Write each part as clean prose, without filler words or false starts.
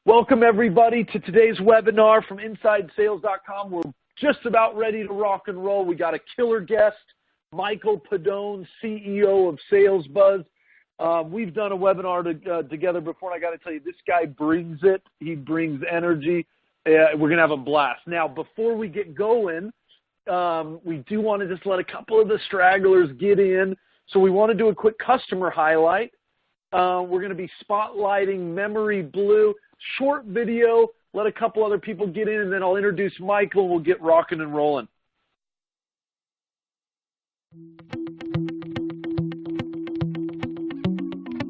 Welcome everybody to today's webinar from InsideSales.com. We're just about ready to rock and roll. We got a killer guest, Michael Pedone, CEO of SalesBuzz. We've done a webinar together before, and I got to tell you, this guy brings it. He brings energy. We're going to have a blast. Now, before we get going, we do want to just let a couple of the stragglers get in. So we want to do a quick customer highlight. We're going to be spotlighting Memory Blue. Short video, let a couple other people get in, and then I'll introduce Michael, and we'll get rocking and rolling.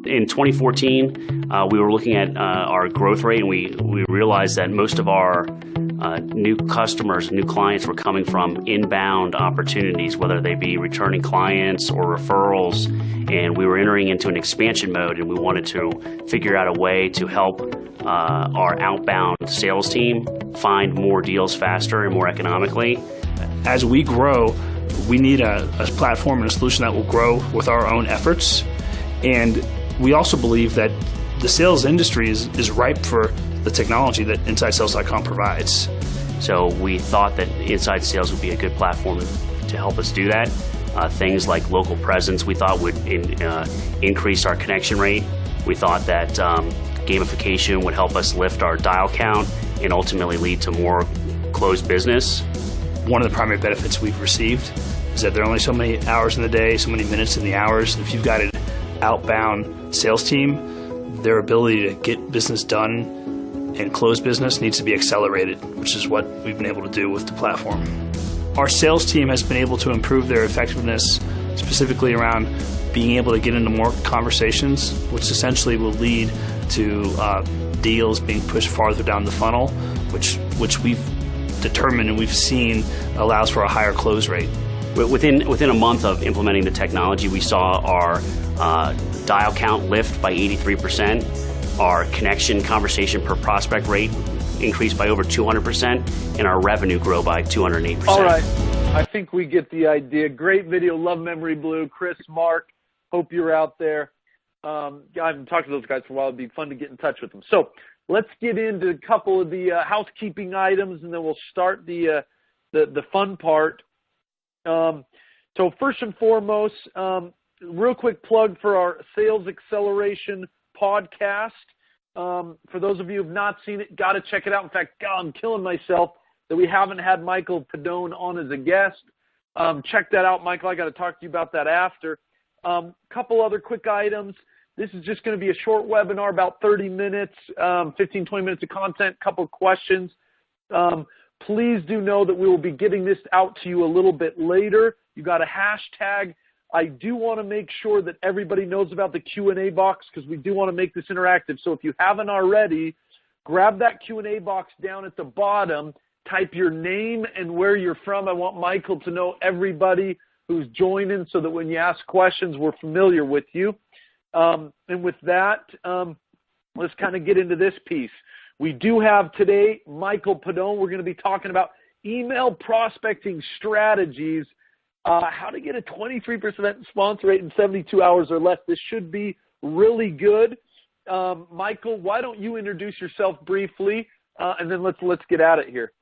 In 2014, we were looking at our growth rate, and we realized that most of our new customers, new clients were coming from inbound opportunities, whether they be returning clients or referrals, and we were entering into an expansion mode, and we wanted to figure out a way to help our outbound sales team find more deals faster and more economically. As we grow, we need a platform and a solution that will grow with our own efforts, and we also believe that the sales industry is ripe for the technology that InsideSales.com provides. So we thought that Inside Sales would be a good platform to help us do that. Things like local presence we thought would increase our connection rate. We thought that gamification would help us lift our dial count and ultimately lead to more closed business. One of the primary benefits we've received is that there are only so many hours in the day, so many minutes in the hours. If you've got an outbound sales team, their ability to get business done and close business needs to be accelerated, which is what we've been able to do with the platform. Our sales team has been able to improve their effectiveness specifically around being able to get into more conversations, which essentially will lead to deals being pushed farther down the funnel, which we've determined and we've seen allows for a higher close rate. Within a month of implementing the technology, we saw our dial count lift by 83%, our connection conversation per prospect rate increased by over 200%, and our revenue grow by 208%. All right, I think we get the idea. Great video, love Memory Blue. Chris, Mark, hope you're out there. I haven't talked to those guys for a while. It'd be fun to get in touch with them. So let's get into a couple of the housekeeping items, and then we'll start the fun part. So first and foremost, real quick plug for our Sales Acceleration podcast. For those of you who have not seen it, got to check it out. In fact, God, I'm killing myself that we haven't had Michael Pedone on as a guest. Check that out, Michael. I got to talk to you about that after. Couple other quick items. This is just going to be a short webinar, about 30 minutes, 15, 20 minutes of content, couple of questions. Please do know that we will be getting this out to you a little bit later. You got a hashtag. I do want to make sure that everybody knows about the Q&A box because we do want to make this interactive. So if you haven't already, grab that Q&A box down at the bottom, type your name and where you're from. I want Michael to know everybody who's joining so that when you ask questions, we're familiar with you. And with that, let's kind of get into this piece. We do have today Michael Pedone. We're going to be talking about email prospecting strategies, how to get a 23% response rate in 72 hours or less. This should be really good. Michael, why don't you introduce yourself briefly, and then let's get at it here.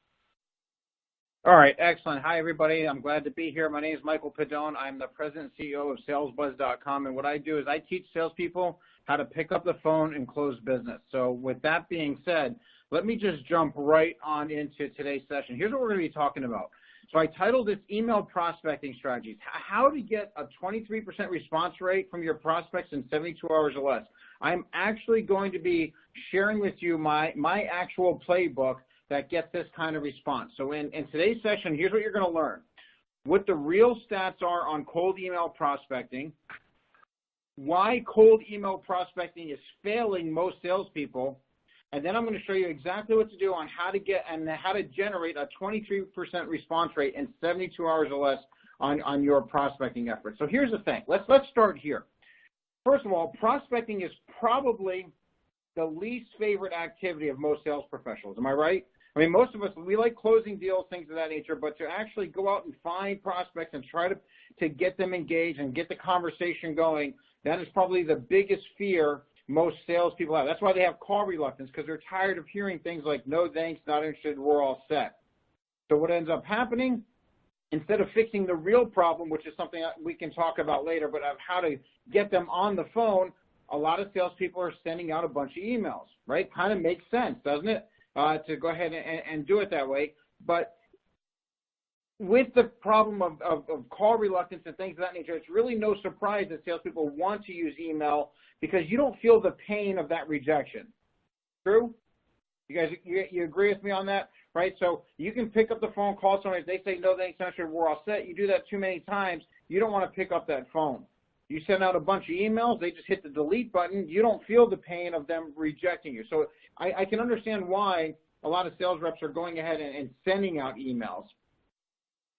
All right, excellent. Hi, everybody. I'm glad to be here. My name is Michael Pedone. I'm the president and CEO of SalesBuzz.com, and what I do is I teach salespeople how to pick up the phone and close business. So with that being said, let me just jump right on into today's session. Here's what we're going to be talking about. So I titled this Email Prospecting Strategies, how to get a 23% response rate from your prospects in 72 hours or less. I'm actually going to be sharing with you my actual playbook that gets this kind of response. So in today's session, here's what you're going to learn. What the real stats are on cold email prospecting, why cold email prospecting is failing most salespeople, and then I'm going to show you exactly what to do on how to get and how to generate a 23% response rate in 72 hours or less on your prospecting efforts. So here's the thing. Let's start here. First of all, prospecting is probably the least favorite activity of most sales professionals. Am I right? I mean, most of us, we like closing deals, things of that nature, but to actually go out and find prospects and try to get them engaged and get the conversation going, that is probably the biggest fear most salespeople have. That's why they have call reluctance, because they're tired of hearing things like, no thanks, not interested, we're all set. So what ends up happening, instead of fixing the real problem, which is something that we can talk about later, but of how to get them on the phone, a lot of salespeople are sending out a bunch of emails, right? Kind of makes sense, doesn't it, to go ahead and do it that way. But with the problem of call reluctance and things of that nature, it's really no surprise that salespeople want to use email because you don't feel the pain of that rejection. True? You guys, you agree with me on that? Right? So you can pick up the phone, call someone. If they say, no, thanks, not sure, we're all set. You do that too many times, you don't want to pick up that phone. You send out a bunch of emails, they just hit the delete button. You don't feel the pain of them rejecting you. So I can understand why a lot of sales reps are going ahead and sending out emails.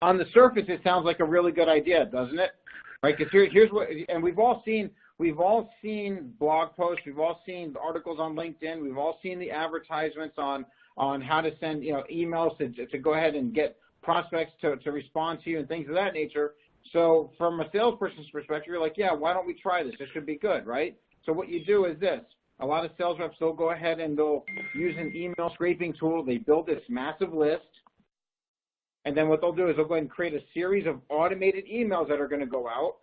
On the surface, it sounds like a really good idea, doesn't it? Right? Because here's what, and we've all seen blog posts, we've all seen the articles on LinkedIn, we've all seen the advertisements on how to send emails to go ahead and get prospects to respond to you and things of that nature. So from a salesperson's perspective, you're like, yeah, why don't we try this? This should be good, right? So what you do is this. A lot of sales reps, they'll go ahead and they'll use an email scraping tool. They build this massive list. And then what they'll do is they'll go ahead and create a series of automated emails that are going to go out.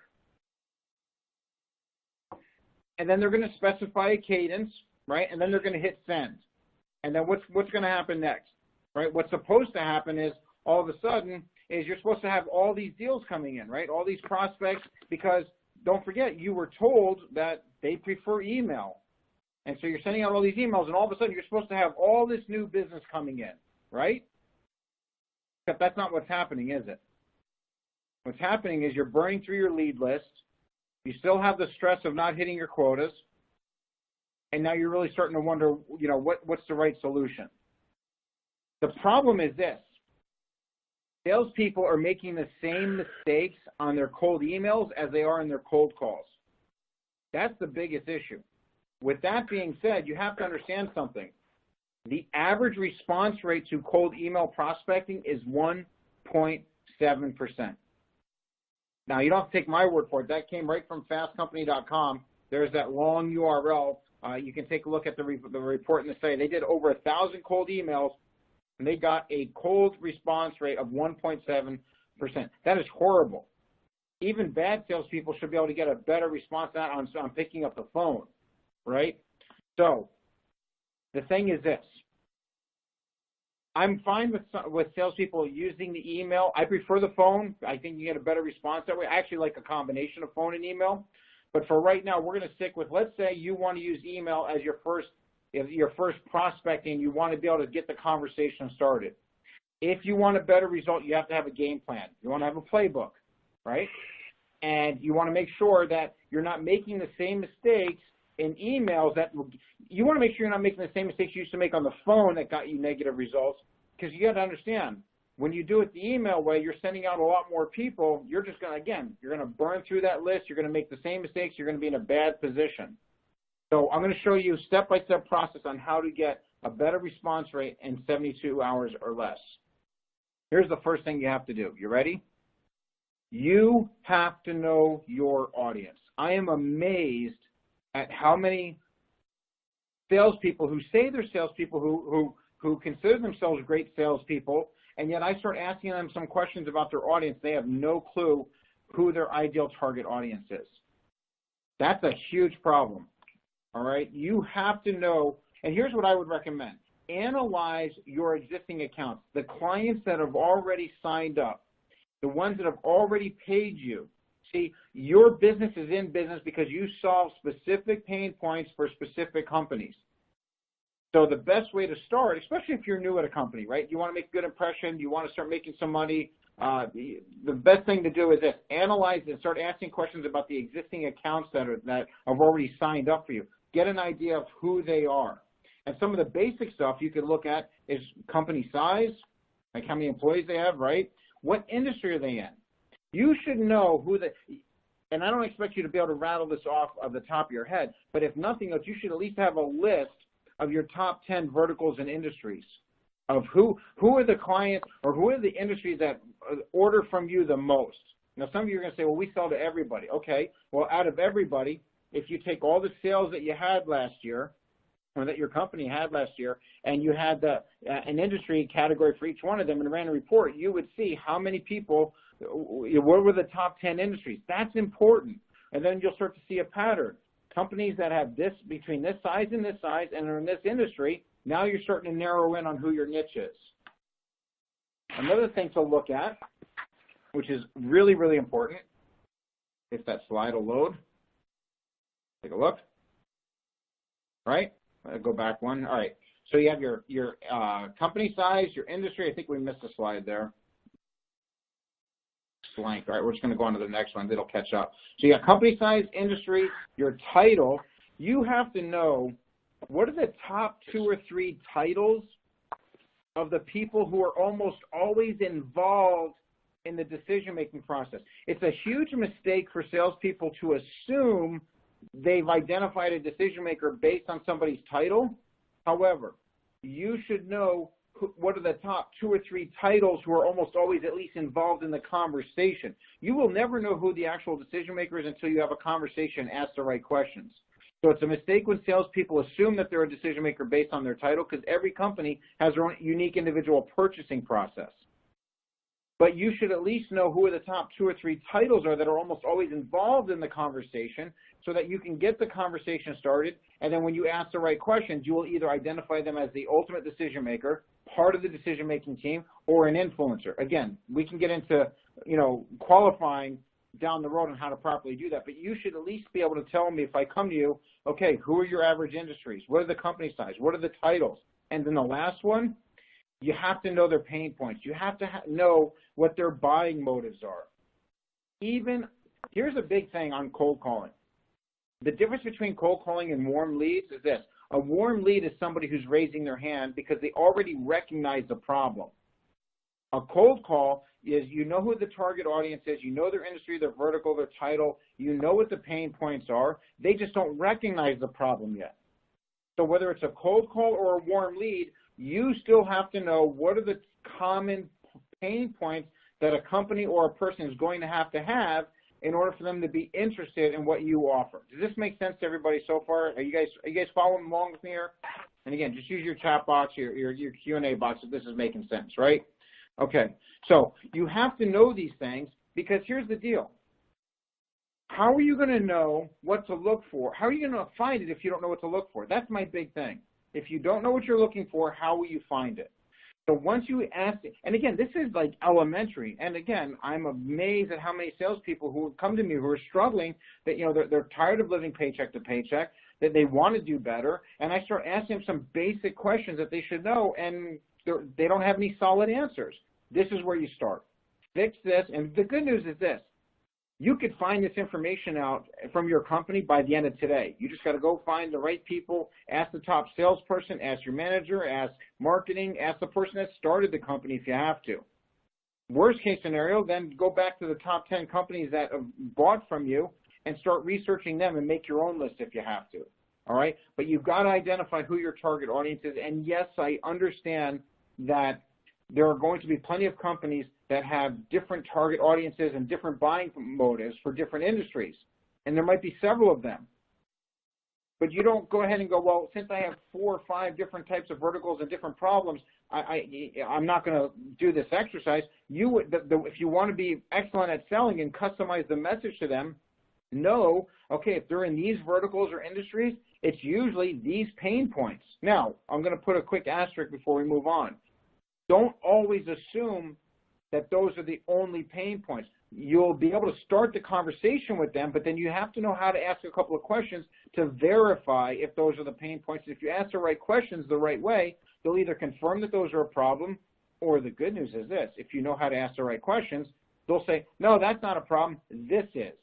And then they're going to specify a cadence, right? And then they're going to hit send. And then what's going to happen next, right? What's supposed to happen is all of a sudden is you're supposed to have all these deals coming in, right? All these prospects, because don't forget, you were told that they prefer email. And so you're sending out all these emails, and all of a sudden you're supposed to have all this new business coming in, right? Except that's not what's happening, is it? What's happening is you're burning through your lead list. You still have the stress of not hitting your quotas. And now you're really starting to wonder, what's the right solution? The problem is this. Salespeople are making the same mistakes on their cold emails as they are in their cold calls. That's the biggest issue. With that being said, you have to understand something. The average response rate to cold email prospecting is 1.7%. Now, you don't have to take my word for it. That came right from fastcompany.com. There's that long URL. You can take a look at the report and the say they did over 1,000 cold emails, and they got a cold response rate of 1.7%. That is horrible. Even bad salespeople should be able to get a better response than that on picking up the phone, right? So the thing is this. I'm fine with salespeople using the email. I prefer the phone. I think you get a better response that way. I actually like a combination of phone and email. But for right now, we're going to stick with, let's say you want to use email as your first prospecting. You want to be able to get the conversation started. If you want a better result, you have to have a game plan. You want to have a playbook, right? And you want to make sure that you're not making the same mistakes in emails you want to make sure you're not making the same mistakes you used to make on the phone that got you negative results, because you got to understand, when you do it the email way, you're sending out a lot more people. You're just going to, you're going to burn through that list. You're going to make the same mistakes. You're going to be in a bad position. So I'm going to show you a step-by-step process on how to get a better response rate in 72 hours or less. Here's the first thing you have to do. You ready? You have to know your audience. I am amazed at how many salespeople who say they're salespeople who consider themselves great salespeople, and yet I start asking them some questions about their audience. They have no clue who their ideal target audience is. That's a huge problem, all right? You have to know, and here's what I would recommend. Analyze your existing accounts, the clients that have already signed up, the ones that have already paid you. See, your business is in business because you solve specific pain points for specific companies. So the best way to start, especially if you're new at a company, right? You want to make a good impression. You want to start making some money. The best thing to do is this: analyze and start asking questions about the existing accounts that have already signed up for you. Get an idea of who they are. And some of the basic stuff you can look at is company size, like how many employees they have, right? What industry are they in? You should know and I don't expect you to be able to rattle this off of the top of your head, but if nothing else, you should at least have a list of your top 10 verticals and industries of who are the clients or who are the industries that order from you the most. Now, some of you are going to say, well, we sell to everybody. Okay, well, out of everybody, if you take all the sales that you had last year, or that your company had last year, and you had an industry category for each one of them and ran a report, you would see how many people, what were the top 10 industries. That's important. And then you'll start to see a pattern. Companies that have this, between this size and are in this industry, now you're starting to narrow in on who your niche is. Another thing to look at, which is really, really important, if that slide will load, take a look, right? Go back one. All right. So you have your company size, your industry. I think we missed a slide there. Blank. All right. We're just going to go on to the next one. It'll catch up. So you got company size, industry, your title. You have to know what are the top 2 or 3 titles of the people who are almost always involved in the decision-making process. It's a huge mistake for salespeople to assume they've identified a decision maker based on somebody's title. However, you should know what are the top 2 or 3 titles who are almost always at least involved in the conversation. You will never know who the actual decision maker is until you have a conversation and ask the right questions. So it's a mistake when salespeople assume that they're a decision maker based on their title, because every company has their own unique individual purchasing process. But you should at least know who the top 2 or 3 titles are that are almost always involved in the conversation, so that you can get the conversation started, and then when you ask the right questions, you will either identify them as the ultimate decision maker, part of the decision-making team, or an influencer. Again, we can get into, qualifying down the road on how to properly do that, but you should at least be able to tell me, if I come to you, okay, who are your average industries? What are the company size? What are the titles? And then the last one, you have to know their pain points. You have to know what their buying motives are. Here's a big thing on cold calling. The difference between cold calling and warm leads is this. A warm lead is somebody who's raising their hand because they already recognize the problem. A cold call is, you know who the target audience is, you know their industry, their vertical, their title, you know what the pain points are, they just don't recognize the problem yet. So whether it's a cold call or a warm lead, you still have to know what are the common pain points that a company or a person is going to have in order for them to be interested in what you offer. Does this make sense to everybody so far? Are you guys following along with me here? And again, just use your chat box, your Q&A box if this is making sense, right? Okay, so you have to know these things, because here's the deal. How are you going to know what to look for? How are you going to find it if you don't know what to look for? That's my big thing. If you don't know what you're looking for, how will you find it? So once you ask it, and again, this is like elementary. And again, I'm amazed at how many salespeople who come to me who are struggling, that they're tired of living paycheck to paycheck, that they want to do better, and I start asking them some basic questions that they should know, and they don't have any solid answers. This is where you start. Fix this, and the good news is this. You could find this information out from your company by the end of today. You just got to go find the right people, ask the top salesperson, ask your manager, ask marketing, ask the person that started the company if you have to. Worst case scenario, then go back to the top 10 companies that have bought from you and start researching them and make your own list if you have to. All right? But you've got to identify who your target audience is. And yes, I understand that there are going to be plenty of companies that have different target audiences and different buying motives for different industries. And there might be several of them. But you don't go ahead and go, well, since I have 4 or 5 different types of verticals and different problems, I'm not going to do this exercise. If you want to be excellent at selling and customize the message to them, know, okay, if they're in these verticals or industries, it's usually these pain points. Now, I'm going to put a quick asterisk before we move on. Don't always assume that those are the only pain points. You'll be able to start the conversation with them, but then you have to know how to ask a couple of questions to verify if those are the pain points. If you ask the right questions the right way, they'll either confirm that those are a problem, or the good news is this. If you know how to ask the right questions, they'll say, no, that's not a problem, this is.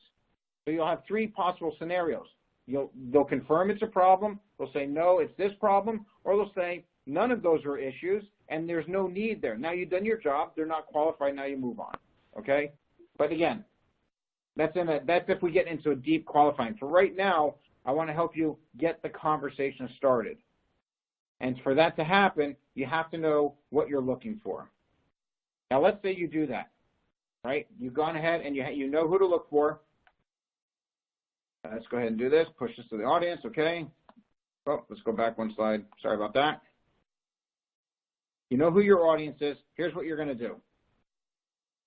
So you'll have 3 possible scenarios. They'll confirm it's a problem, they'll say, no, it's this problem, or they'll say, none of those are issues, and there's no need there. Now you've done your job, they're not qualified, now you move on, okay? But again, that's if we get into a deep qualifying. For right now, I want to help you get the conversation started. And for that to happen, you have to know what you're looking for. Now let's say you do that, right? You've gone ahead and you know who to look for. Let's go ahead and do this. Push this to the audience, okay? Oh, let's go back one slide. Sorry about that. You know who your audience is. Here's what you're going to do.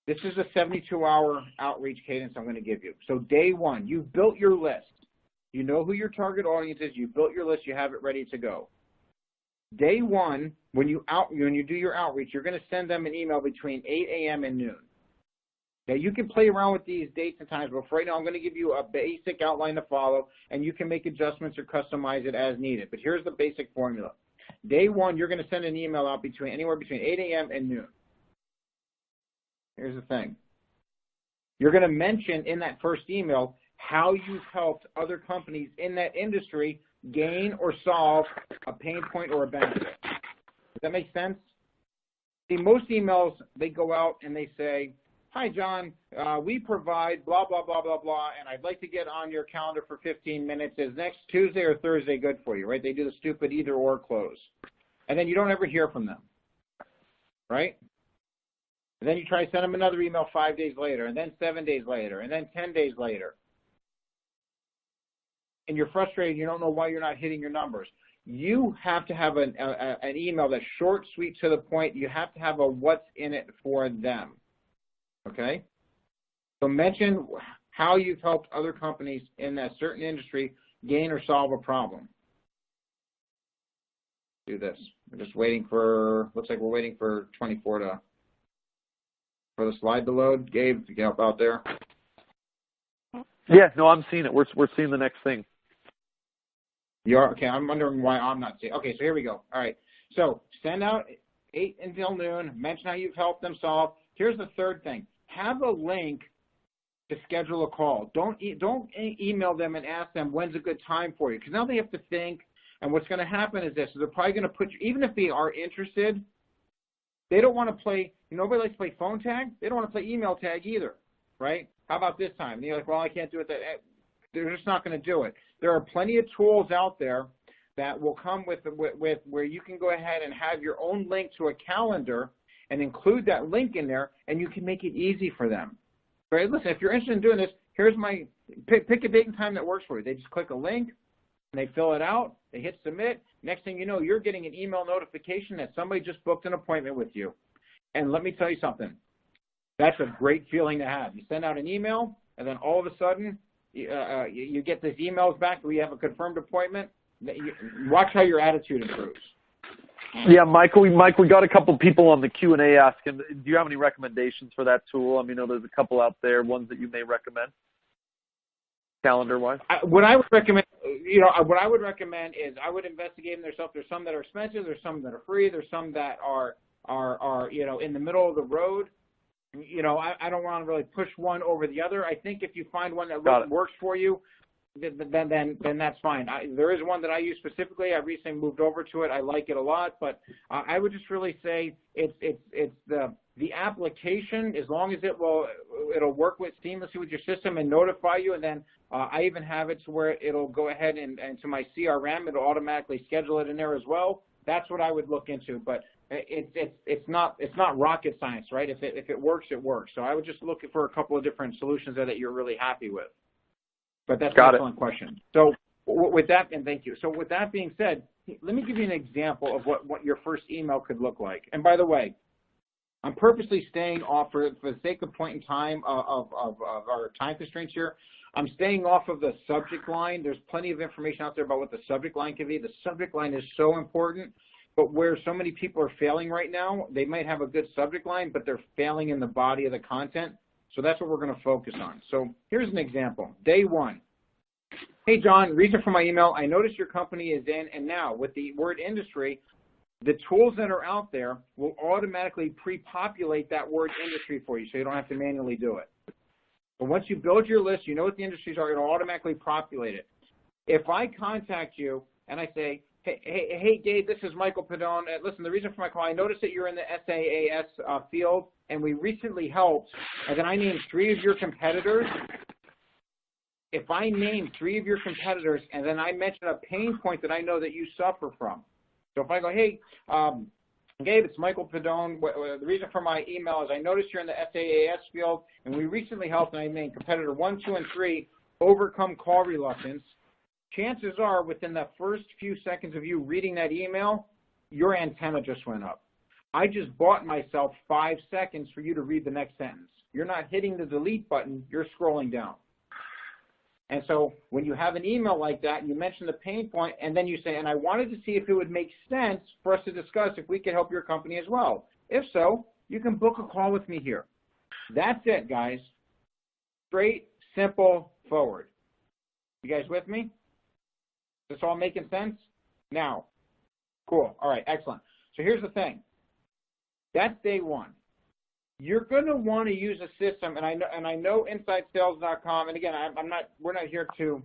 This is a 72-hour outreach cadence I'm going to give you. So day one, you've built your list. You know who your target audience is. You built your list. You have it ready to go. Day one, when you do your outreach, you're going to send them an email between 8 a.m. and noon. Now, you can play around with these dates and times, but for right now, I'm going to give you a basic outline to follow, and you can make adjustments or customize it as needed. But here's the basic formula. Day one, you're going to send an email out anywhere between 8 a.m. and noon. Here's the thing. You're going to mention in that first email how you've helped other companies in that industry gain or solve a pain point or a benefit. Does that make sense? See, most emails, they go out and they say, hi, John, we provide blah, blah, blah, blah, blah, and I'd like to get on your calendar for 15 minutes. Is next Tuesday or Thursday good for you, right? They do the stupid either or close. And then you don't ever hear from them, right? And then you try to send them another email 5 days later, and then 7 days later, and then 10 days later. And you're frustrated. You don't know why you're not hitting your numbers. You have to have an email that's short, sweet, to the point. You have to have a what's in it for them. Okay? So mention how you've helped other companies in that certain industry gain or solve a problem. Do this. We're just waiting for, looks like we're waiting for 24 for the slide to load. Gabe, if you can help out there. Yeah, no, I'm seeing it. We're seeing the next thing. You are? Okay, I'm wondering why I'm not seeing. Okay, so here we go. All right. So send out 8 until noon. Mention how you've helped them solve. Here's the third thing. Have a link to schedule a call. Don't email them and ask them when's a good time for you, because now they have to think. And what's going to happen is this. So they're probably going to put you, even if they are interested, they don't want to play, nobody likes to play phone tag. They don't want to play email tag either, right? How about this time? And you're like, well, I can't do it. They're just not going to do it. There are plenty of tools out there that will come with where you can go ahead and have your own link to a calendar and include that link in there, and you can make it easy for them. Right? Listen, if you're interested in doing this, here's my pick a date and time that works for you. They just click a link, and they fill it out. They hit submit. Next thing you know, you're getting an email notification that somebody just booked an appointment with you. And let me tell you something. That's a great feeling to have. You send out an email, and then all of a sudden, you get these emails back. We have a confirmed appointment. Watch how your attitude improves. Yeah, Michael, we got a couple people on the Q&A asking, do you have any recommendations for that tool? I mean, there's a couple out there, ones that you may recommend, calendar-wise. What I would recommend, is I would investigate them yourself. There's some that are expensive. There's some that are free. There's some that are in the middle of the road. I don't want to really push one over the other. I think if you find one that works for you, then that's fine. There is one that I use specifically. I recently moved over to it. I like it a lot, but I would just really say it's the application, as long as it'll work seamlessly with your system and notify you. And then I even have it to where it'll go ahead and to my CRM, it'll automatically schedule it in there as well. That's what I would look into. But it's not rocket science, right? If it works, it works. So I would just look for a couple of different solutions there that you're really happy with. But that's an excellent question. So with that, and thank you. So with that being said, let me give you an example of what your first email could look like. And by the way, I'm purposely staying off, for the sake of point in time of our time constraints here, I'm staying off of the subject line. There's plenty of information out there about what the subject line can be. The subject line is so important. But where so many people are failing right now, they might have a good subject line, but they're failing in the body of the content. So that's what we're going to focus on. So here's an example. Day one. Hey, John, reason for my email. I noticed your company is in, and now with the word industry, the tools that are out there will automatically pre-populate that word industry for you, so you don't have to manually do it. But once you build your list, you know what the industries are, it'll automatically populate it. If I contact you and I say, Hey, Gabe, this is Michael Padone. Listen, the reason for my call, I noticed that you're in the SaaS field, and we recently helped, and then I named 3 of your competitors. If I name 3 of your competitors, and then I mention a pain point that I know that you suffer from. So if I go, hey, Gabe, it's Michael Padone. The reason for my email is I noticed you're in the SaaS field, and we recently helped, and I named competitor 1, 2, and 3. overcome call reluctance, chances are within the first few seconds of you reading that email, your antenna just went up. I just bought myself 5 seconds for you to read the next sentence. You're not hitting the delete button, you're scrolling down. And so when you have an email like that, you mention the pain point, and then you say, and I wanted to see if it would make sense for us to discuss if we could help your company as well. If so, you can book a call with me here. That's it, guys. Straight, simple, forward. You guys with me? Is this all making sense? Now, cool. All right, excellent. So here's the thing. That's day one. You're going to want to use a system, and I know InsideSales.com, and again, we're not here to,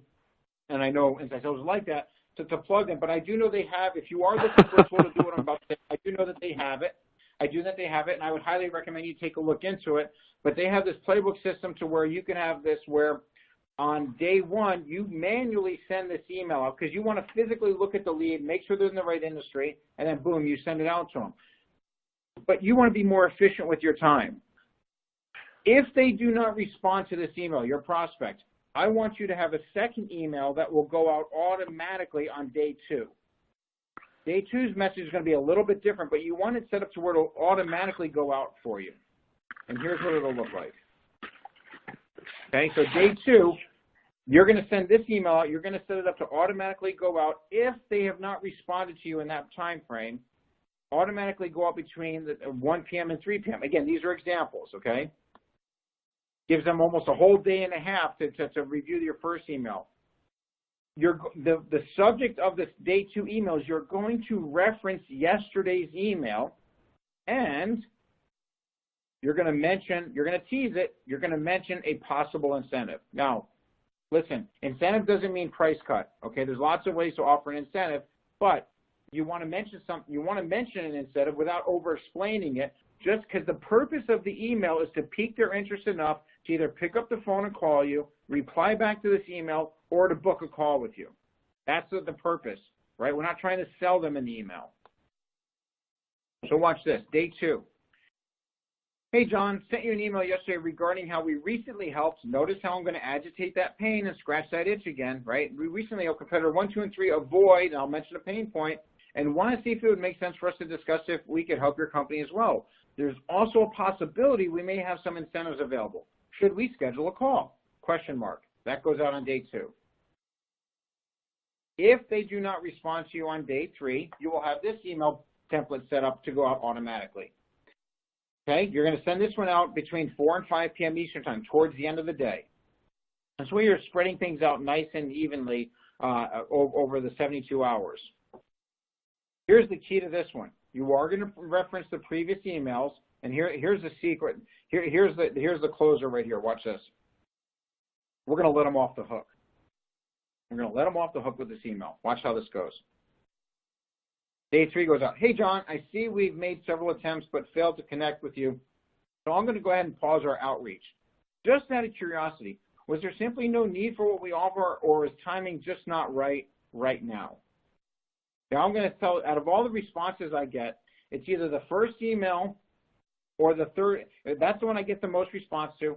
and I know Inside Sales is like that, to plug them, but I do know they have, if you are looking for a tool to do what I'm about to say, I do know that they have it. And I would highly recommend you take a look into it. But they have this playbook system to where you can have this where on day one, you manually send this email out because you want to physically look at the lead, make sure they're in the right industry, and then boom, you send it out to them. But you want to be more efficient with your time. If they do not respond to this email, your prospect, I want you to have a second email that will go out automatically on day two. Day two's message is going to be a little bit different, but you want it set up to where it'll automatically go out for you. And here's what it'll look like. Okay, so day two, you're going to send this email out. You're going to set it up to automatically go out if they have not responded to you in that time frame. Automatically go out between 1 p.m. and 3 p.m. Again, these are examples, okay? Gives them almost a whole day and a half to review your first email. The subject of this day two emails, you're going to reference yesterday's email, and you're going to tease it, you're going to mention a possible incentive. Now, listen, incentive doesn't mean price cut, okay? There's lots of ways to offer an incentive, but you want to mention something, you want to mention an incentive without over-explaining it, just because the purpose of the email is to pique their interest enough to either pick up the phone and call you, reply back to this email, or to book a call with you. That's the purpose, right? We're not trying to sell them an email. So watch this, day two. Hey, John, sent you an email yesterday regarding how we recently helped. Notice how I'm going to agitate that pain and scratch that itch again, right? We recently helped competitor 1, 2, and 3 avoid, and I'll mention a pain point, and want to see if it would make sense for us to discuss if we could help your company as well. There's also a possibility we may have some incentives available. Should we schedule a call? Question mark. That goes out on day two. If they do not respond to you on day three, you will have this email template set up to go out automatically. Okay, you're going to send this one out between 4 and 5 p.m. Eastern time, towards the end of the day. That's where you're spreading things out nice and evenly over the 72 hours. Here's the key to this one. You are going to reference the previous emails, and here's the secret. Here's the closer right here. Watch this. We're going to let them off the hook. We're going to let them off the hook with this email. Watch how this goes. Day three goes out. Hey, John, I see we've made several attempts but failed to connect with you, so I'm going to go ahead and pause our outreach. Just out of curiosity, was there simply no need for what we offer, or is timing just not right now? Now, I'm going to tell, out of all the responses I get, it's either the first email or the third. That's the one I get the most response to.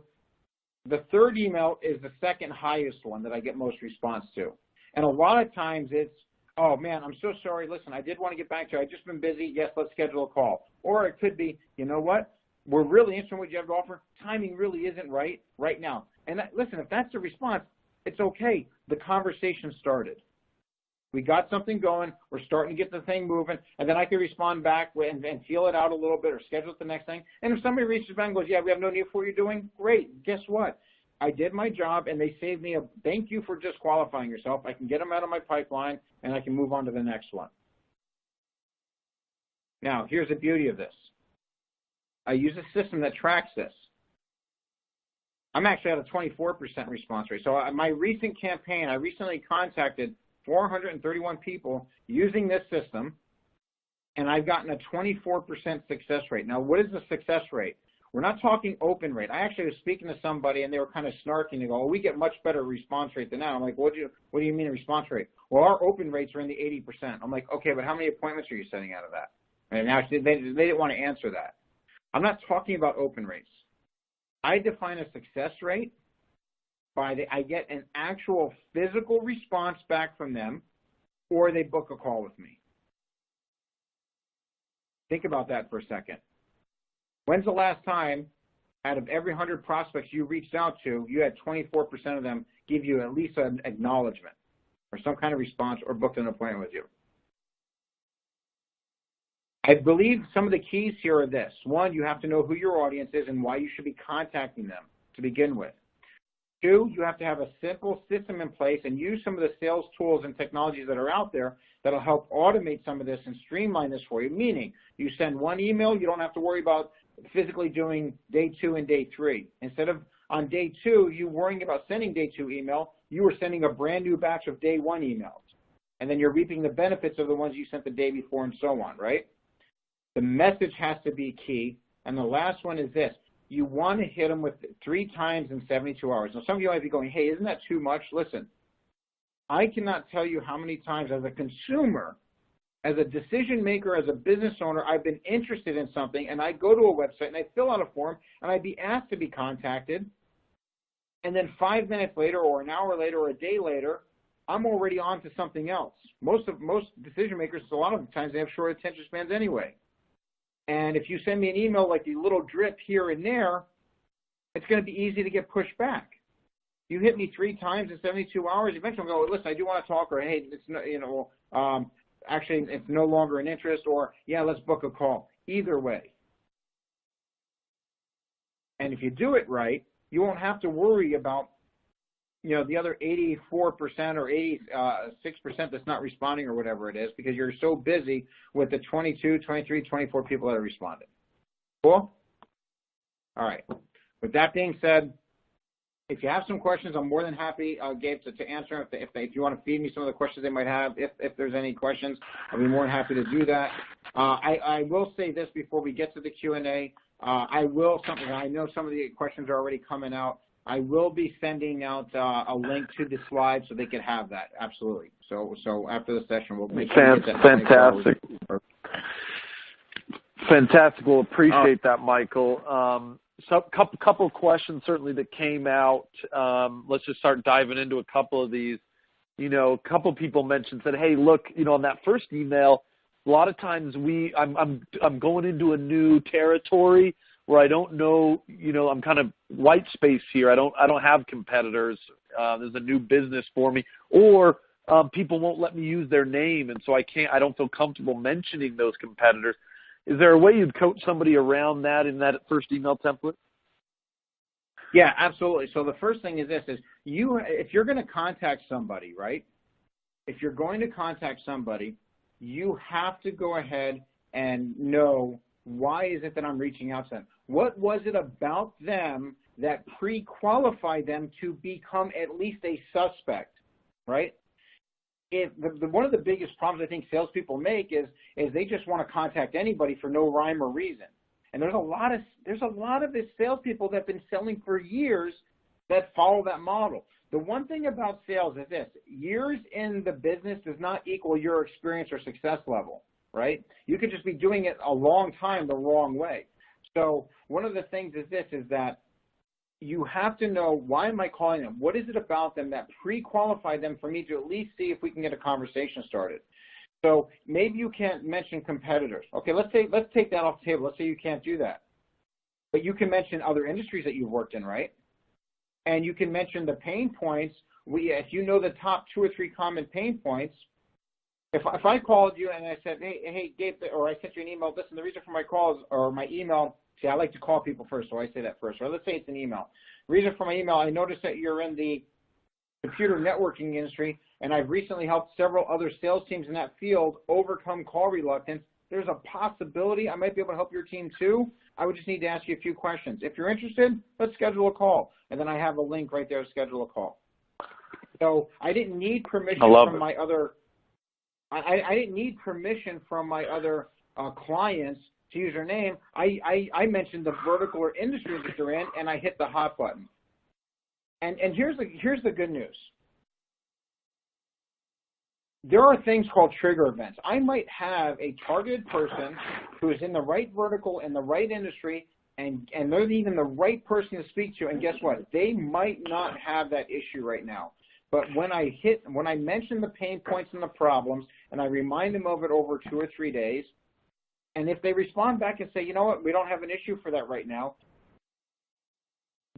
The third email is the second highest one that I get most response to. And a lot of times it's, oh, man, I'm so sorry. Listen, I did want to get back to you. I've just been busy. Yes, let's schedule a call. Or it could be, you know what? We're really interested in what you have to offer. Timing really isn't right now. And listen, if that's the response, it's okay. The conversation started. We got something going. We're starting to get the thing moving. And then I can respond back and feel it out a little bit or schedule it the next thing. And if somebody reaches back and goes, yeah, we have no need for what you're doing, great. Guess what? I did my job, and they saved me a thank you for just qualifying yourself. I can get them out of my pipeline, and I can move on to the next one. Now, here's the beauty of this. I use a system that tracks this. I'm actually at a 24% response rate. So my recent campaign, I recently contacted 431 people using this system, and I've gotten a 24% success rate. Now, what is the success rate? We're not talking open rate. I actually was speaking to somebody, and they were kind of snarking. They go, well, we get much better response rate than that. I'm like, what do you mean a response rate? Well, our open rates are in the 80%. I'm like, okay, but how many appointments are you setting out of that? And actually, they didn't want to answer that. I'm not talking about open rates. I define a success rate I get an actual physical response back from them, or they book a call with me. Think about that for a second. When's the last time, out of every 100 prospects you reached out to, you had 24% of them give you at least an acknowledgement or some kind of response or booked an appointment with you? I believe some of the keys here are this. One, you have to know who your audience is and why you should be contacting them to begin with. Two, you have to have a simple system in place and use some of the sales tools and technologies that are out there that'll help automate some of this and streamline this for you, meaning you send one email, you don't have to worry about physically doing day 2 and day 3. Instead of on day 2, you worrying about sending day 2 email, you were sending a brand new batch of day 1 emails. And then you're reaping the benefits of the ones you sent the day before and so on, right? The message has to be key. And the last one is this. You want to hit them with 3 times in 72 hours. Now, some of you might be going, hey, isn't that too much? Listen, I cannot tell you how many times as a consumer, as a decision maker, as a business owner, I've been interested in something, and I go to a website, and I fill out a form, and I'd be asked to be contacted, and then 5 minutes later or an hour later or a day later, I'm already on to something else. Most decision makers, a lot of the times, they have short attention spans anyway. And if you send me an email like a little drip here and there, it's going to be easy to get pushed back. You hit me 3 times in 72 hours, eventually I'll go, listen, I do want to talk, or hey, it's not, actually it's no longer an interest, or yeah, let's book a call. Either way. And if you do it right, you won't have to worry about, the other 84% or 86% that's not responding or whatever it is, because you're so busy with the 22, 23, 24 people that are responding. Cool? All right. With that being said, if you have some questions, I'm more than happy, Gabe, to answer them. If you want to feed me some of the questions they might have, if there's any questions, I'll be more than happy to do that. I will say this before we get to the Q&A. I know some of the questions are already coming out. I will be sending out a link to the slides so they can have that. Absolutely. So after the session, we'll make sure we get that. Fantastic. Fantastic. We'll appreciate that, Michael. So couple of questions certainly that came out. Let's just start diving into a couple of these. A couple of people said, hey, look, on that first email, a lot of times I'm going into a new territory where I don't know, I'm kind of white space here. I don't have competitors. There's a new business for me, or people won't let me use their name, and so I don't feel comfortable mentioning those competitors. Is there a way you'd coach somebody around that in that first email template? Yeah, absolutely. So the first thing is this: if you're going to contact somebody, right? If you're going to contact somebody, you have to go ahead and know, why is it that I'm reaching out to them? What was it about them that pre-qualified them to become at least a suspect, right? One of the biggest problems I think salespeople make is they just want to contact anybody for no rhyme or reason. And there's a lot of these salespeople that have been selling for years that follow that model. The one thing about sales is this: years in the business does not equal your experience or success level, right? You could just be doing it a long time the wrong way. So one of the things is this, is that you have to know, why am I calling them? What is it about them that pre-qualified them for me to at least see if we can get a conversation started? So maybe you can't mention competitors. Okay, let's take that off the table. Let's say you can't do that. But you can mention other industries that you've worked in, right? And you can mention the pain points. If you know the top 2 or 3 common pain points, if I called you and I said, hey, Gabe, or I sent you an email, listen, the reason for my calls or my email, see, I like to call people first, so I say that first. Or let's say it's an email. Reason for my email, I noticed that you're in the computer networking industry, and I've recently helped several other sales teams in that field overcome call reluctance. There's a possibility I might be able to help your team too. I would just need to ask you a few questions. If you're interested, let's schedule a call. And then I have a link right there to schedule a call. So I didn't need permission from my other I didn't need permission from my other clients to use their name. I mentioned the vertical or industry that they're in, and I hit the hot button. And here's the good news. There are things called trigger events. I might have a targeted person who is in the right vertical, in the right industry, and they're even the right person to speak to. And guess what? They might not have that issue right now. But when I mention the pain points and the problems, and I remind them of it over 2 or 3 days, and if they respond back and say, you know what, we don't have an issue for that right now,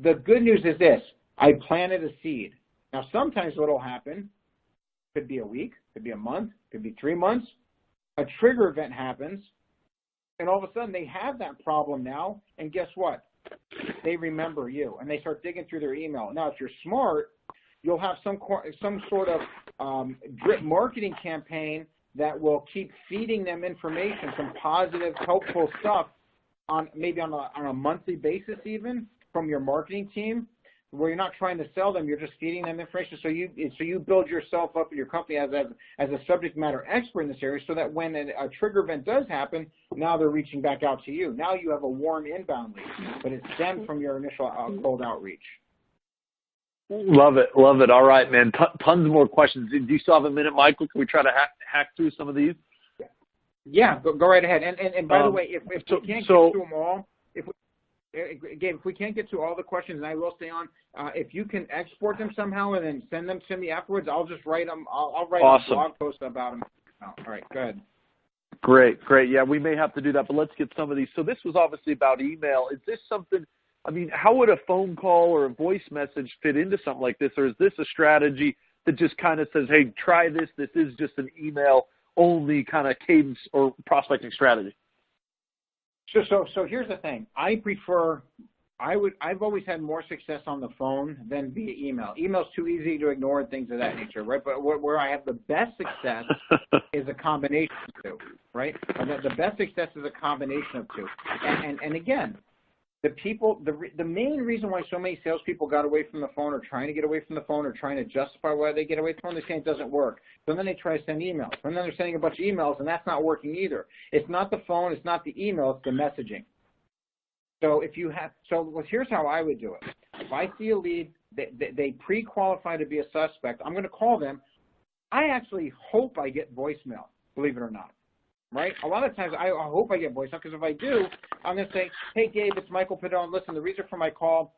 the good news is this: I planted a seed. Now, sometimes what will happen, could be a week, could be a month, could be 3 months, a trigger event happens, and all of a sudden they have that problem now, and guess what? They remember you, and they start digging through their email. Now, if you're smart, you'll have some sort of drip marketing campaign that will keep feeding them information, some positive, helpful stuff on a monthly basis, even from your marketing team, where you're not trying to sell them, you're just feeding them information. So you build yourself up and your company as a subject matter expert in this area, so that when a trigger event does happen, now they're reaching back out to you. Now you have a warm inbound lead, but it stemmed from your initial cold outreach. Love it. Love it. All right, man. Tons more questions. Do you still have a minute, Michael? Can we try to hack through some of these? Yeah, go right ahead. And by the way, if we can't get to them all, if we can't get to all the questions, and I will stay on, if you can export them somehow and then send them to me afterwards, I'll just write them. I'll write a blog post about them. All right, go ahead. Great. Yeah, we may have to do that, but let's get some of these. So this was obviously about email. Is this something? I mean, how would a phone call or a voice message fit into something like this? Or is this a strategy that just kind of says, hey, try this. This is just an email-only kind of cadence or prospecting strategy? So here's the thing. I've always had more success on the phone than via email. Email's too easy to ignore and things of that nature, right? But where I have the best success is a combination of two, right? The best success is a combination of two. And again, the main reason why so many salespeople got away from the phone, or trying to get away from the phone, or trying to justify why they get away from the phone, they're saying it doesn't work. So then they try to send emails. And then they're sending a bunch of emails, and that's not working either. It's not the phone, it's not the email, it's the messaging. So here's how I would do it. If I see a lead, they pre-qualify to be a suspect, I'm going to call them. I actually hope I get voicemail, believe it or not. Right? A lot of times I hope I get voicemail, because if I do, I'm going to say, hey, Gabe, it's Michael Padone. Listen, the reason for my call,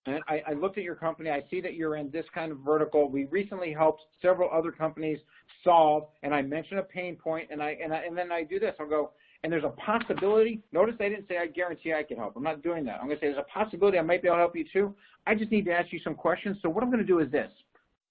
and I looked at your company. I see that you're in this kind of vertical. We recently helped several other companies solve, and I mentioned a pain point, and then I do this. I'll go, and there's a possibility. Notice I didn't say I guarantee I can help. I'm not doing that. I'm going to say there's a possibility I might be able to help you too. I just need to ask you some questions. So what I'm going to do is this.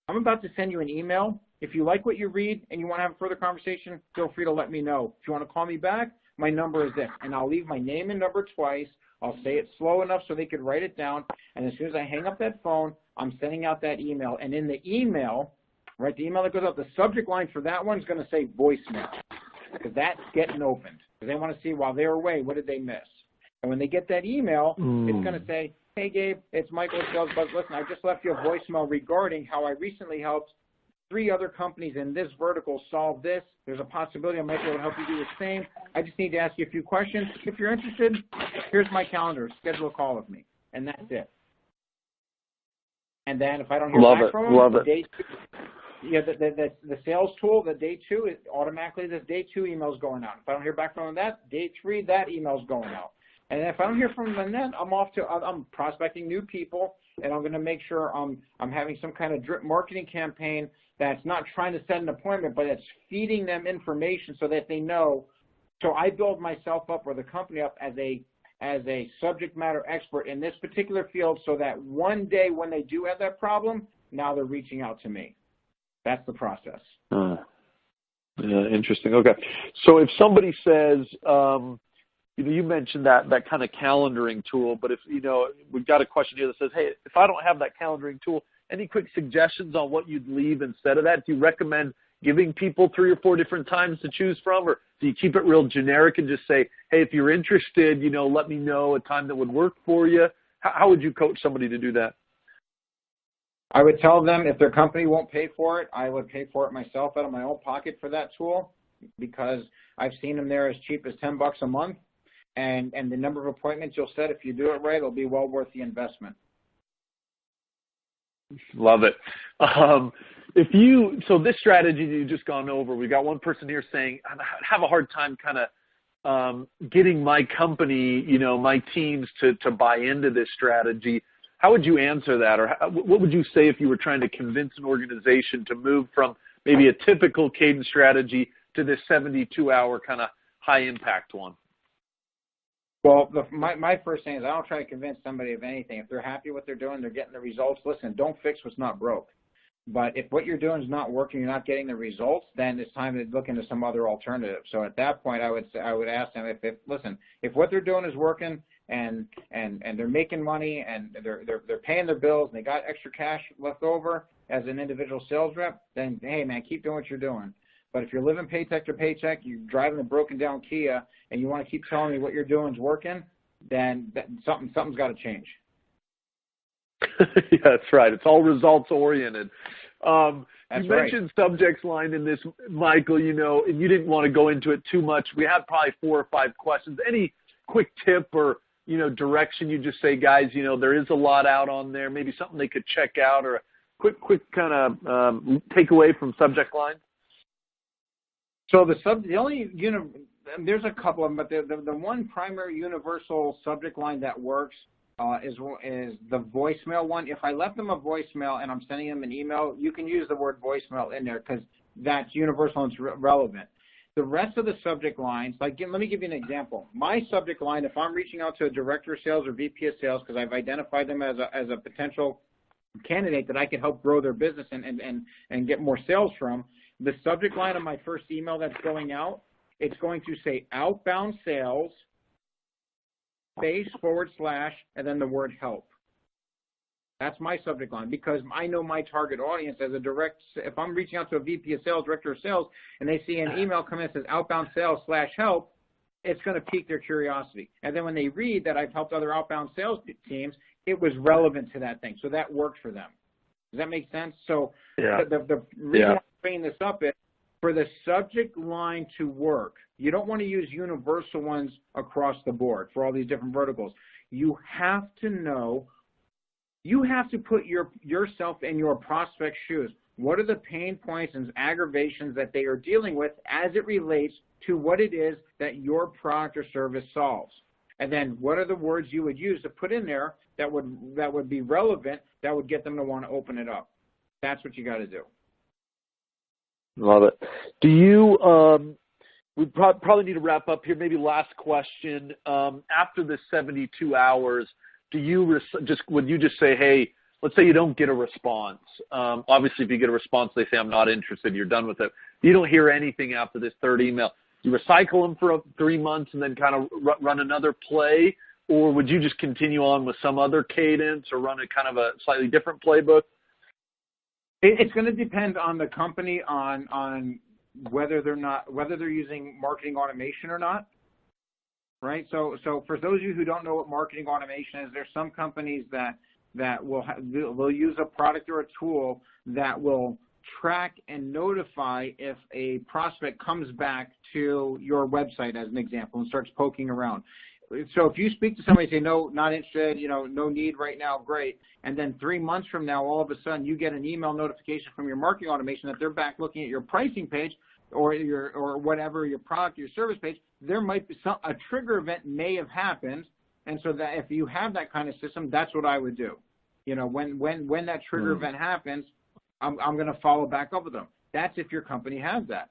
I'm about to send you an email. If you like what you read and you want to have a further conversation, feel free to let me know. If you want to call me back, my number is this. And I'll leave my name and number twice. I'll say it slow enough so they could write it down. And as soon as I hang up that phone, I'm sending out that email. And in the email, right, the email that goes out, the subject line for that one is going to say voicemail, because that's getting opened. Because they want to see, while they're away, what did they miss? And when they get that email, it's going to say, hey, Gabe, it's Michael Sales Buzz. Listen, I just left you a voicemail regarding how I recently helped 3 other companies in this vertical solve this. There's a possibility I might be able to help you do the same. I just need to ask you a few questions. If you're interested, here's my calendar. Schedule a call with me. And that's it. And then if I don't hear back from them, day 2, the sales tool, the day 2, it automatically, the day 2 email's going out. If I don't hear back from them, day 3, that email's going out. And if I don't hear from them then, I'm prospecting new people, and I'm going to make sure I'm having some kind of drip marketing campaign that's not trying to set an appointment, but it's feeding them information so that they know. So I build myself up, or the company up, as a subject matter expert in this particular field, so that one day when they do have that problem, now they're reaching out to me. That's the process. Yeah, interesting. Okay. So if somebody says, you mentioned that kind of calendaring tool, but if, we've got a question here that says, hey, if I don't have that calendaring tool, any quick suggestions on what you'd leave instead of that? Do you recommend giving people 3 or 4 different times to choose from, or do you keep it real generic and just say, hey, if you're interested, let me know a time that would work for you? How would you coach somebody to do that? I would tell them if their company won't pay for it, I would pay for it myself out of my own pocket for that tool, because I've seen them there as cheap as $10 a month. And the number of appointments you'll set, if you do it right, it'll be well worth the investment. Love it. So this strategy that you've just gone over, we've got one person here saying, I have a hard time kind of getting my company, my teams to buy into this strategy. How would you answer that? Or what would you say if you were trying to convince an organization to move from maybe a typical cadence strategy to this 72-hour kind of high impact one? Well, my first thing is I don't try to convince somebody of anything. If they're happy with what they're doing, they're getting the results, listen, don't fix what's not broke. But if what you're doing is not working, you're not getting the results, then it's time to look into some other alternative. So at that point, I would ask them if what they're doing is working and they're making money and they're paying their bills and they got extra cash left over as an individual sales rep, then hey man, keep doing what you're doing. But if you're living paycheck to paycheck, you're driving a broken down Kia, and you want to keep telling me what you're doing is working, then something's got to change. Yeah, that's right. It's all results oriented. You mentioned right. subjects line in this, Michael, and you didn't want to go into it too much. We have probably 4 or 5 questions. Any quick tip or, direction you just say, guys, there is a lot out on there, maybe something they could check out, or a quick kind of takeaway from subject line? So there's a couple of them, but the one primary universal subject line that works is the voicemail one. If I left them a voicemail and I'm sending them an email, you can use the word voicemail in there because that's universal and it's relevant. The rest of the subject lines, let me give you an example. My subject line, if I'm reaching out to a director of sales or VP of sales because I've identified them as a potential candidate that I can help grow their business and get more sales from, the subject line of my first email that's going out, it's going to say outbound sales, / and then the word help. That's my subject line because I know my target audience as if I'm reaching out to a VP of sales, director of sales, and they see an email come in that says outbound sales / help, it's going to pique their curiosity. And then when they read that I've helped other outbound sales teams, it was relevant to that thing. So that worked for them. Does that make sense? So yeah. the reason I'm bringing this up is for the subject line to work, you don't want to use universal ones across the board for all these different verticals. You have to know, you have to put yourself in your prospect's shoes. What are the pain points and aggravations that they are dealing with as it relates to what it is that your product or service solves? And then what are the words you would use to put in there that would be relevant, that would get them to want to open it up? That's what you got to do. Love it. Do you, we probably need to wrap up here. Maybe last question. After the 72 hours, would you just say, hey, let's say you don't get a response. Obviously, if you get a response, they say, I'm not interested, you're done with it. You don't hear anything after this third email. You recycle them for 3 months and then kind of run another play? Or would you just continue on with some other cadence or run a kind of a slightly different playbook? It's going to depend on the company on whether they're using marketing automation or not, right? So for those of you who don't know what marketing automation is, there's some companies that will use a product or a tool that will track and notify if a prospect comes back to your website, as an example, and starts poking around. So if you speak to somebody and say, no, not interested, no need right now, great. And then 3 months from now, all of a sudden you get an email notification from your marketing automation that they're back looking at your pricing page or whatever, your product, your service page, there might be a trigger event may have happened. And so that if you have that kind of system, that's what I would do. When that trigger event happens, I'm going to follow back up with them. That's if your company has that.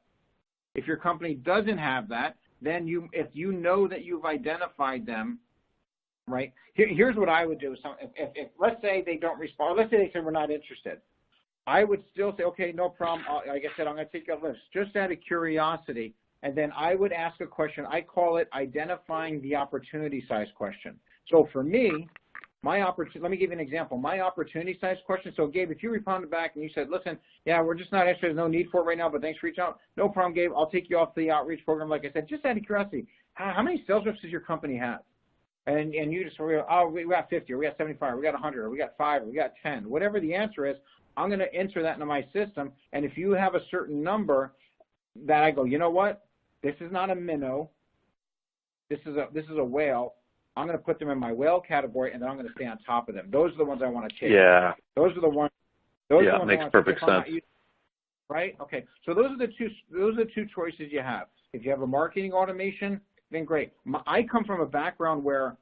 If your company doesn't have that, then if you know that you've identified them, right? Here's what I would do. So if let's say they don't respond, let's say they say we're not interested, I would still say, okay, no problem. Like I said, I'm going to take your list just out of curiosity, and then I would ask a question. I call it identifying the opportunity size question. So for me, let me give you an example. My opportunity size question. So Gabe, if you responded back and you said, listen, yeah, we're just not interested. There's no need for it right now, but thanks for reaching out. No problem, Gabe. I'll take you off the outreach program. Like I said, just out of curiosity, how many sales reps does your company have? And you just, we got 50, or we got 75, or we got 100, or we got 5, or we got 10. Whatever the answer is, I'm going to enter that into my system. And if you have a certain number that I go, you know what? This is not a minnow. This is a whale. I'm going to put them in my whale category, and then I'm going to stay on top of them. Those are the ones I want to chase. Yeah. Those are the ones. Those are the ones makes perfect sense. Right? Okay. So those are the two choices you have. If you have a marketing automation, then great. I come from a background where,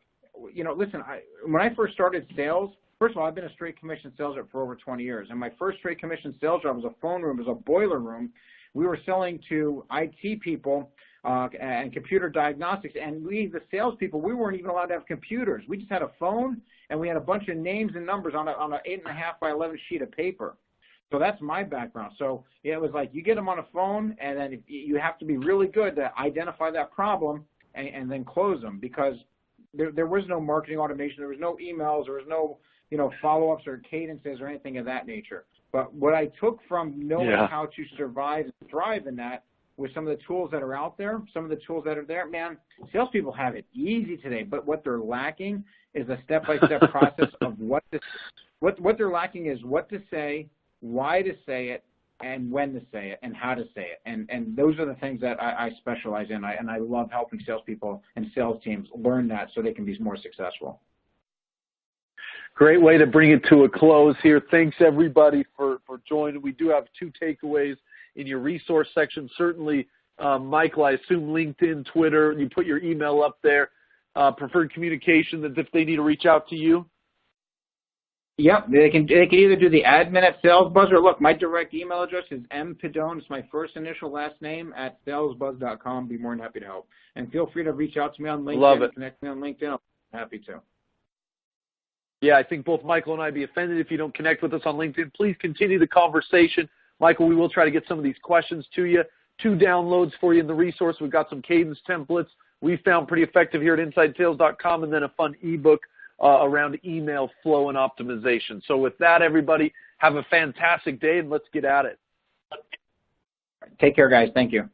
you know, listen, when I first started sales, first of all, I've been a straight commission sales rep for over 20 years. And my first straight commission sales job was a phone room, it was a boiler room. We were selling to IT people and computer diagnostics. And we, the salespeople, we weren't even allowed to have computers. We just had a phone, and we had a bunch of names and numbers on an 8.5 by 11 sheet of paper. So that's my background. So it was like you get them on a phone, and then you have to be really good to identify that problem and then close them, because there was no marketing automation, there was no emails, there was no, you know, follow-ups or cadences or anything of that nature. But what I took from knowing how to survive and thrive in that with some of the tools that are out there, some of the tools that are there, man, salespeople have it easy today, but what they're lacking is a step-by-step process of what they're lacking is what to say, why to say it, and when to say it, and how to say it. And those are the things that I specialize in, and I love helping salespeople and sales teams learn that so they can be more successful. Great way to bring it to a close here. Thanks, everybody, for joining. We do have 2 takeaways in your resource section. Certainly, Michael, I assume LinkedIn, Twitter, you put your email up there. Preferred communication, that if they need to reach out to you. Yep, they can either do the admin at SalesBuzz, or look, my direct email address is mpidone, it's my first initial last name, at salesbuzz.com. Be more than happy to help. And feel free to reach out to me on LinkedIn. Love it. Connect me on LinkedIn. I'm happy to. Yeah, I think both Michael and I would be offended if you don't connect with us on LinkedIn. Please continue the conversation. Michael, we will try to get some of these questions to you. 2 downloads for you in the resource. We've got some cadence templates we found pretty effective here at InsideSales.com, and then a fun ebook around email flow and optimization. So with that, everybody, have a fantastic day, and let's get at it. Take care, guys. Thank you.